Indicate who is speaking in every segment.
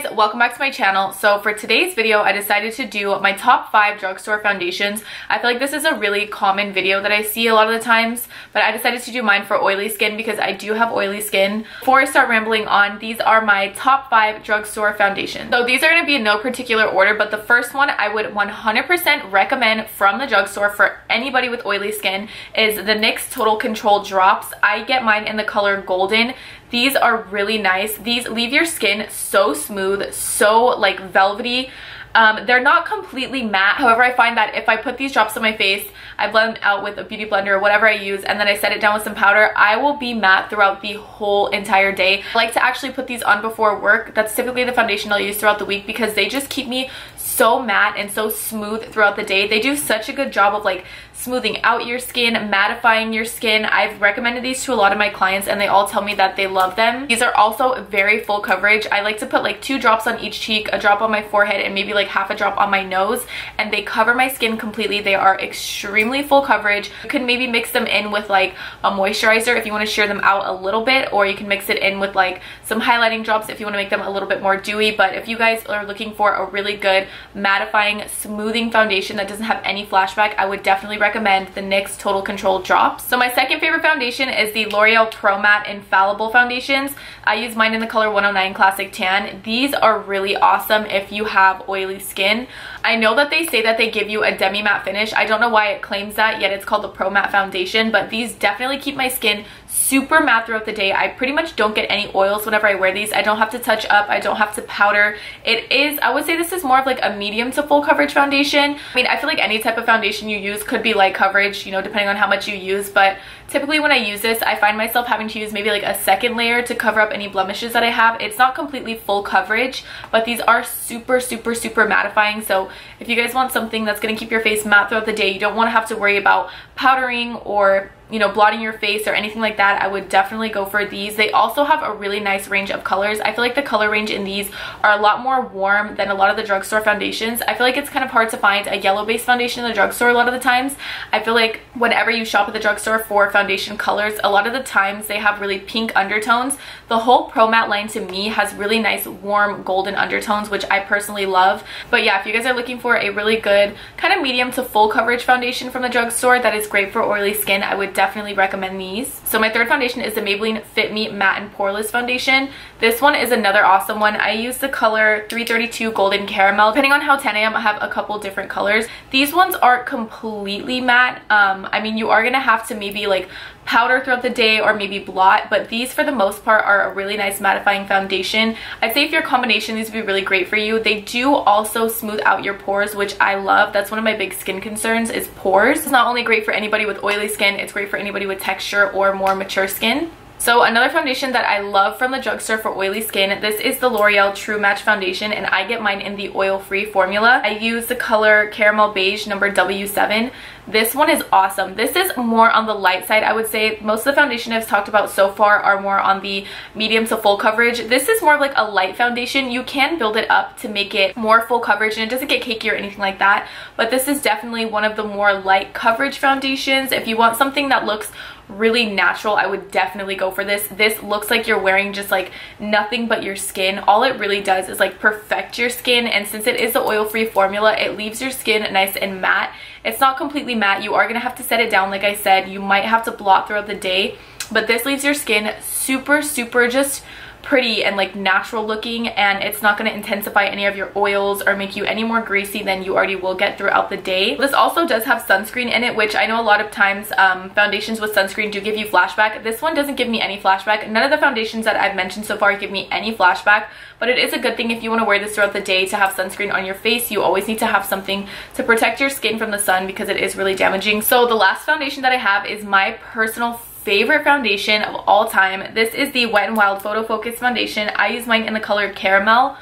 Speaker 1: guys, welcome back to my channel. So for today's video, I decided to do my top 5 drugstore foundations. I feel like this is a really common video that I see a lot of the times, but I decided to do mine for oily skin because I do have oily skin. Before I start rambling on, these are my top 5 drugstore foundations. So these are going to be in no particular order, but the first one I would 100% recommend from the drugstore for anybody with oily skin is the NYX Total Control Drops. I get mine in the color Golden. These are really nice. These leave your skin so smooth, so like velvety. They're not completely matte. However, I find that if I put these drops on my face, I blend out with a beauty blender or whatever I use, and then I set it down with some powder, I will be matte throughout the whole entire day. I like to actually put these on before work. That's typically the foundation I'll use throughout the week because they just keep me so matte and so smooth throughout the day. They do such a good job of like smoothing out your skin, mattifying your skin. I've recommended these to a lot of my clients and they all tell me that they love them. These are also very full coverage. I like to put like 2 drops on each cheek, a drop on my forehead, and maybe like half a drop on my nose, and they cover my skin completely. They are extremely full coverage. You can maybe mix them in with like a moisturizer if you want to sheer them out a little bit, or you can mix it in with like some highlighting drops if you want to make them a little bit more dewy. But if you guys are looking for a really good mattifying, smoothing foundation that doesn't have any flashback, I would definitely recommend the NYX Total Control Drops. So my second favorite foundation is the Loreal Pro Matte Infallible foundations. I use mine in the color 109 Classic Tan. These are really awesome if you have oily skin. I know that they say that they give you a demi matte finish. I don't know why it claims that, yet it's called the Pro Matte foundation, but these definitely keep my skin super matte throughout the day. I pretty much don't get any oils whenever I wear these. I don't have to touch up. I don't have to powder. It is, I would say this is more of like a medium to full coverage foundation. I mean, I feel like any type of foundation you use could be light coverage, you know, depending on how much you use, but typically when I use this, I find myself having to use maybe like a second layer to cover up any blemishes that I have. It's not completely full coverage, but these are super mattifying. So if you guys want something that's going to keep your face matte throughout the day, you don't want to have to worry about powdering or, you know, blotting your face or anything like that, I would definitely go for these. They also have a really nice range of colors. I feel like the color range in these are a lot more warm than a lot of the drugstore foundations. I feel like it's kind of hard to find a yellow based foundation in the drugstore a lot of the times. I feel like whenever you shop at the drugstore for foundation colors, a lot of the times they have really pink undertones. The whole Pro Matte line to me has really nice warm golden undertones, which I personally love. But yeah, if you guys are looking for a really good kind of medium to full coverage foundation from the drugstore that is great for oily skin, I would definitely recommend these. So my third foundation is the Maybelline Fit Me Matte and Poreless foundation. This one is another awesome one. I use the color 332 Golden Caramel. Depending on how tan I am, I have a couple different colors. These ones aren't completely matte. I mean, you are gonna have to maybe like powder throughout the day or maybe blot, but these for the most part are a really nice mattifying foundation. I'd say if your combination, these would be really great for you. They do also smooth out your pores, which I love. That's one of my big skin concerns is pores. It's not only great for anybody with oily skin, it's great for anybody with texture or more mature skin. So another foundation that I love from the drugstore for oily skin, this is the L'Oreal True Match foundation, and I get mine in the oil-free formula. I use the color Caramel Beige number W7. This one is awesome. This is more on the light side, I would say. Most of the foundation I've talked about so far are more on the medium to full coverage. This is more of like a light foundation. You can build it up to make it more full coverage and it doesn't get cakey or anything like that, but this is definitely one of the more light coverage foundations. If you want something that looks really natural, I would definitely go for this. This looks like you're wearing just like nothing but your skin. All it really does is like perfect your skin, and since it is the oil-free formula, it leaves your skin nice and matte. It's not completely matte. You are gonna have to set it down, like I said. You might have to blot throughout the day, but this leaves your skin super just pretty and like natural looking, and it's not going to intensify any of your oils or make you any more greasy than you already will get throughout the day. This also does have sunscreen in it, which I know a lot of times foundations with sunscreen do give you flashback. This one doesn't give me any flashback. None of the foundations that I've mentioned so far give me any flashback, but it is a good thing if you want to wear this throughout the day to have sunscreen on your face. You always need to have something to protect your skin from the sun because it is really damaging. So the last foundation that I have is my personal favorite foundation of all time. This is the Wet n Wild Photo Focus foundation. I use mine in the color Caramel.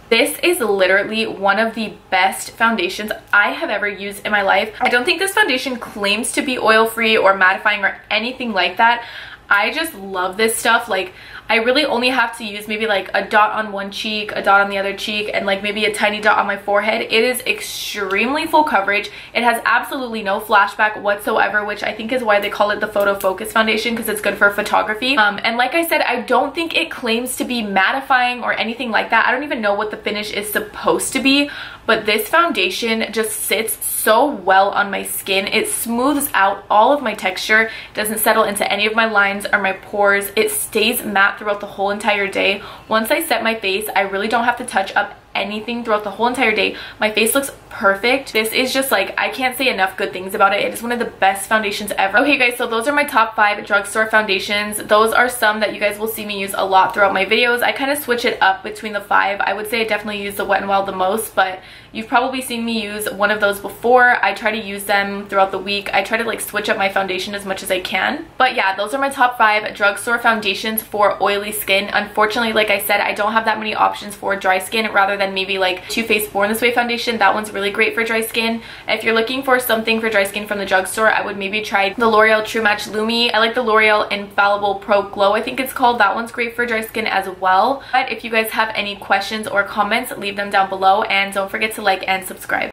Speaker 1: This is literally one of the best foundations I have ever used in my life. I don't think this foundation claims to be oil-free or mattifying or anything like that. I just love this stuff. Like, I really only have to use maybe like a dot on one cheek, a dot on the other cheek, and like maybe a tiny dot on my forehead. It is extremely full coverage. It has absolutely no flashback whatsoever, which I think is why they call it the photo focus foundation, because it's good for photography. And like I said, I don't think it claims to be mattifying or anything like that. I don't even know what the finish is supposed to be, but this foundation just sits so well on my skin. It smooths out all of my texture, doesn't settle into any of my lines or my pores. It stays matte throughout the whole entire day. Once I set my face, I really don't have to touch up anything throughout the whole entire day. My face looks perfect. This is just like, I can't say enough good things about it. It is one of the best foundations ever. Okay guys, so those are my top 5 drugstore foundations. Those are some that you guys will see me use a lot throughout my videos. I kind of switch it up between the 5. I would say I definitely use the Wet n Wild the most, but you've probably seen me use one of those before. I try to use them throughout the week. I try to like switch up my foundation as much as I can. But yeah, those are my top 5 drugstore foundations for oily skin. Unfortunately, like I said, I don't have that many options for dry skin, rather than maybe like Too Faced Born This Way foundation. That one's really great for dry skin. If you're looking for something for dry skin from the drugstore, I would maybe try the L'Oreal True Match Lumi. I like the L'Oreal Infallible Pro Glow, I think it's called. That one's great for dry skin as well. But if you guys have any questions or comments, leave them down below, and don't forget to like and subscribe.